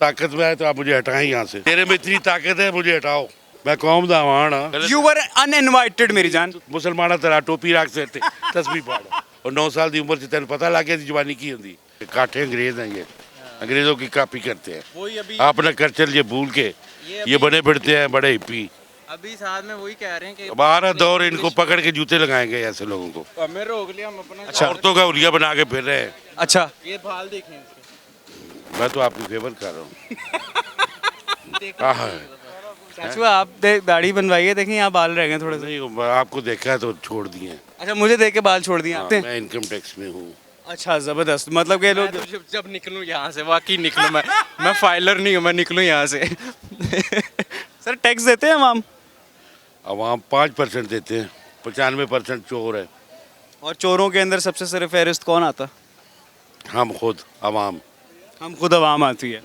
ताकत में है तो आप मुझे हटाएं यहाँ से। तेरे में इतनी ताकत है, मुझे हटाओ। मैं कौम दा आवान हाँ। यू वर अनइनवाइटेड मेरी जान। मुसलमाना तरह टोपी रख सिर ते तस्बीह पढ़ और 9 साल की उम्र से तेन पता लग गया जवानी की होंगी। काठे अंग्रेज हैं ये, अंग्रेजों की कॉपी करते हैं। वही अभी अपना कल्चर ये भूल के ये बने फिरते हैं बड़े हिप्पी। अभी साथ में वही कह रहे हैं कि हमारा दौर इनको पकड़ के जूते लगाएंगे ऐसे लोगों को। हमें रोक लिया, हम अपना अच्छा। औरतों का हुलिया बना के फिर रहे हैं। अच्छा, ये भाल देखें इसके। मैं तो आपकी फेवर कर रहा हूँ। हाँ चाचू आप दाढ़ी बनवाइए, देखिए यहाँ बाल रह गए थोड़े से। नहीं, आपको देखा है तो छोड़ दिए हैं। अच्छा, मुझे देख के बाल छोड़ दिए हाँ, आपने। मैं इनकम टैक्स में हूँ। अच्छा, जबरदस्त। मतलब कि मैं लोग तो जब निकलूं यहाँ से, वाकई निकलूं मैं फाइलर नहीं हूँ, मैं निकलूं यहाँ से। सर टैक्स देते हैं हम, अवाम 5% देते हैं, 95% चोर है। और चोरों के अंदर सबसे सर फहरिस्त कौन आता? हम खुद अवाम। हम खुद आवाम आती है।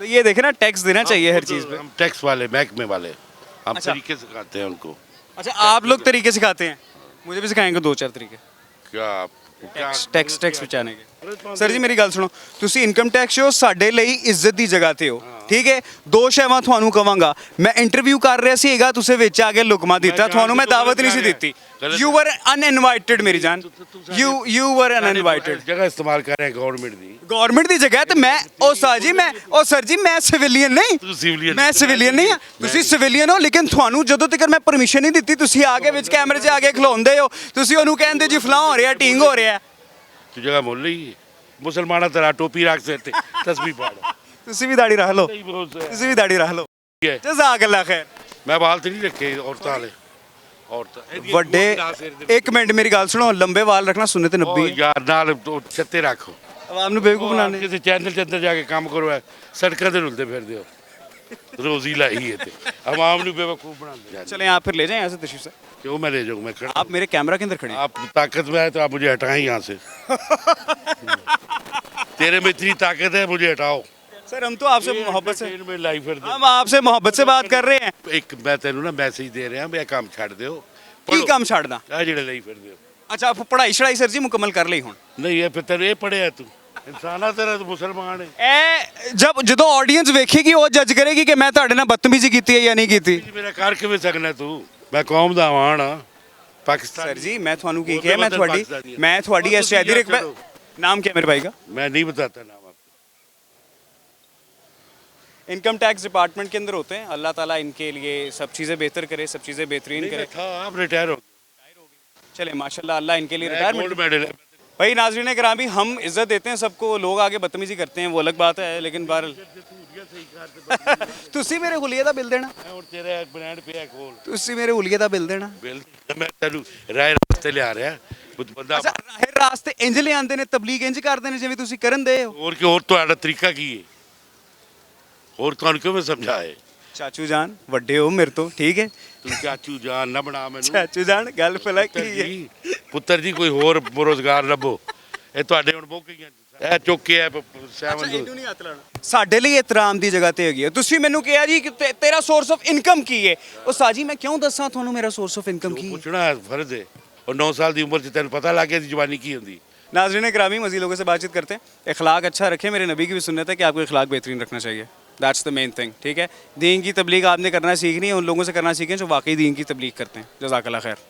तो ये देखे ना, टैक्स देना चाहिए हर चीज़ पे। हम टैक्स वाले महकमे वाले हम अच्छा। तरीके सिखाते हैं उनको। अच्छा, आप लोग तरीके सिखाते हैं, मुझे भी सिखाएंगे 2-4 तरीके क्या ਟੈਕਸ ਬਚਾਣੇ ਕੇ। ਸਰ ਜੀ ਮੇਰੀ ਗੱਲ ਸੁਣੋ, ਤੁਸੀਂ ਇਨਕਮ ਟੈਕਸ ਹੋ, ਸਾਡੇ ਲਈ ਇੱਜ਼ਤ ਦੀ ਜਗ੍ਹਾ ਤੇ ਹੋ, ਠੀਕ ਹੈ। ਦੋ ਸ਼ੈਵਾਂ ਤੁਹਾਨੂੰ ਕਵਾਂਗਾ, ਮੈਂ ਇੰਟਰਵਿਊ ਕਰ ਰਿਹਾ ਸੀਗਾ, ਤੁਸੀਂ ਵਿੱਚ ਆ ਕੇ ਲੁਕਮਾ ਦਿੱਤਾ, ਤੁਹਾਨੂੰ ਮੈਂ ਦਾਵਤ ਨਹੀਂ ਸੀ ਦਿੱਤੀ। ਯੂ ਵਰ ਅਨਇਨਵਾਈਟਡ ਮੇਰੀ ਜਾਨ, ਯੂ ਵਰ ਅਨਇਨਵਾਈਟਡ। जगह इस्तेमाल कर रहे हैं गवर्नमेंट दी। ਗਵਰਨਮੈਂਟ ਦੀ ਜਗ੍ਹਾ ਤੇ ਮੈਂ ਉਹ ਸਾਹ ਜੀ ਮੈਂ ਉਹ ਸਰ ਜੀ ਮੈਂ ਸਿਵਿਲੀਅਨ ਨਹੀਂ, ਤੂੰ civilian ਮੈਂ ਸਿਵਿਲੀਅਨ ਨਹੀਂ ਆ, ਤੁਸੀਂ ਸਿਵਿਲੀਅਨ ਹੋ, ਲੇਕਿਨ ਤੁਹਾਨੂੰ ਜਦੋਂ ਤੱਕ ਮੈਂ ਪਰਮਿਸ਼ਨ ਨਹੀਂ ਦਿੱਤੀ, ਤੁਸੀਂ ਆ ਕੇ ਵਿੱਚ ਕੈਮਰੇ 'ਚ ਆ ਕੇ ਖਲੋਂਦੇ ਹੋ, ਤੁਸੀਂ ਉਹਨੂੰ ਕਹਿੰਦੇ ਜੀ ਫਲਾਂ ਹੋ ਰਿਹਾ, ਢੀਂਗ ਹੋ ਰਿਹਾ। तू जगह बोल रही है मुसलमाना तरह टोपी रख सिर ते तस्बीह पढ़। ਤੁਸੀਂ ਵੀ ਦਾੜੀ ਰੱਖ ਲਓ, नहीं बोलते हैं। ਤੁਸੀਂ ਵੀ ਦਾੜੀ ਰੱਖ ਲਓ। ठीक है। ਜਜ਼ਾਕ ਅੱਲਾ ਖੈਰ। मैं बाल तो नहीं रखे औरतां वाले औरतां ਵੱਡੇ ਇੱਕ ਮਿੰਟ ਮੇਰੀ ਗੱਲ ਸੁਣੋ, ਲੰਬੇ ਵਾਲ ਰੱਖਣਾ ਸੁਨਨਤ ओ ਨਬੀ यार नाल तो छत्ते रखो। ਆਵਾਮ ਨੂੰ ਬੇਵਕੂਫ ਬਣਾਉਣੇ। किसी चैनल के अंदर जाके काम करो है, सड़कों ते रुलते फिरदे हो, रोजी लाई है ते आवाम नु बेवकूफ बनाते हैं। चलें आप फिर ले जाएं यहाँ से तशरीफ से। क्यों मैं ले जाऊँ? मैं खड़ा आप मेरे कैमरा के अंदर खड़े हैं। आप ताकत में है तो आप मुझे हटाएं यहाँ से। तेरे में इतनी ताकत है, मुझे हटाओ। सर हम तो आपसे मोहब्बत से में लाइफ फिर हम आपसे मोहब्बत से बात कर रहे हैं। एक मैं तेनू ना मैसेज दे रहा मैं काम छड़ दियो। की काम छाड़ना? आ जेड़े ਲਈ ਫਿਰਦੇ ਹੋ। अच्छा आप पढ़ाई शढ़ाई सर जी मुकम्मल कर ली हुण? नहीं है फिर तेरे ये पढ़िया तू इंसाना तेरा तो मुसलमान है। ए जब ਜਦੋਂ ਆਡੀਅנס ਵੇਖੇਗੀ ਉਹ ਜੱਜ ਕਰੇਗੀ ਕਿ ਮੈਂ ਤੁਹਾਡੇ ਨਾਲ ਬਦਤਮੀਜ਼ੀ ਕੀਤੀ ਹੈ ਜਾਂ ਨਹੀਂ ਕੀਤੀ। मेरा कर किवें सकना तू? मैं कौम ਦਾ ਆਵਾਨ ਆ पाकिस्तान। सर जी मैं ਤੁਹਾਨੂੰ ਕੀ ਉਹਦੇ ਕਿਹਾ, ਬਦਲ मैं ਤੁਹਾਡੀ ਇਸ ਸ਼ਾਇਦੀ रिक्वेस्ट। नाम क्या है मेरे भाई का? मैं नहीं बताता नाम आपको। इनकम टैक्स डिपार्टमेंट के अंदर होते हैं। अल्लाह ताला इनके लिए सब चीज़ें बेहतर करे, सब चीज़ें बेहतरीन करे। था आप रिटायर हो चले माशाल्लाह, अल्लाह इनके लिए गए। रिटायरमेंट। गोल्ड मेडल है। भाई नाजरीन करामी, हम इज्जत देते हैं सबको, लोग आगे बदतमीजी करते हैं वो अलग बात है, लेकिन बहरहाल ਤੁਸੀਂ ਮੇਰੇ ਹੁਲੀਏ ਦਾ ਬਿੱਲ ਦੇਣਾ, और तेरा ब्रांड पे है खोल ਤੁਸੀਂ ਮੇਰੇ ਹੁਲੀਏ ਦਾ ਬਿੱਲ ਦੇਣਾ। बिल मैं तेनू राय रास्ते ले आ रहा बंदा। ਅੱਛਾ ਰਾਹੇ ਰਾਸਤੇ ਇੰਜ ਲਿਆਂਦੇ ਨੇ, ਤਬਲੀਗ ਇੰਜ ਕਰਦੇ ਨੇ ਜਿਵੇਂ ਤੁਸੀਂ ਕਰਨ ਦੇ ਹੋ। और की और ਤੁਹਾਡਾ ਤਰੀਕਾ ਕੀ ਹੈ? और ਤੁਹਾਨੂੰ ਕਿਉਂ ਮੈਂ ਸਮਝਾਏ? ਚਾਚੂ ਜਾਨ ਵੱਡੇ ਹੋ ਮੇਰੇ ਤੋਂ, ਠੀਕ ਹੈ। ਤੂੰ ਚਾਚੂ ਜਾਨ ਨਾ ਬਣਾ ਮੈਨੂੰ। ਚਾਚੂ ਜਾਨ ਗੱਲ ਭਲਾ ਪੁੱਤਰ ਕੀ ਹੈ? ਜੀ, ਪੁੱਤਰ ਜੀ ਕੋਈ ਹੋਰ ਰੋਜ਼ਗਾਰ ਲੱਭੋ। ਇਹ ਤੁਹਾਡੇ ਹੁਣ ਮੁੱਕ ਗਈਆਂ। ਇਹ ਚੁੱਕ ਕੇ ਇਹ ਸੈਵਨ ਨਹੀਂ ਹੱਥ ਲਾਣਾ। ਸਾਡੇ ਲਈ ਇਤਰਾਮ ਦੀ ਜਗ੍ਹਾ ਤੇ ਹੈਗੀ ਹੈ। ਤੁਸੀਂ ਮੈਨੂੰ ਕਿਹਾ ਜੀ ਕਿ ਤੇਰਾ ਸੋਰਸ ਆਫ ਇਨਕਮ ਕੀ ਹੈ? ਉਹ ਸਾਜੀ ਮੈਂ ਕਿਉਂ ਦੱਸਾਂ ਤੁਹਾਨੂੰ ਮੇਰਾ ਸੋਰਸ ਆਫ ਇਨਕਮ ਕੀ ਹੈ? ਪੁੱਛਣਾ ਫਰਜ਼ ਹੈ। और 9 साल की उम्र से तेन पता लग गया जवानी की होंगी। नाज़रीन करामी, मज़ीद लोगों से बातचीत करते हैं। इखलाक अच्छा रखें, मेरे नबी की भी सुन्नत है कि आपको इखलाक बेहतरीन रखना चाहिए। दैट्स द मेन थिंग, ठीक है। दीन की तबलीग आपने करना सीखनी है, उन लोगों से करना सीखें जो वाकई दीन की तबलीग करते हैं। जज़ाकल्लाह खैर।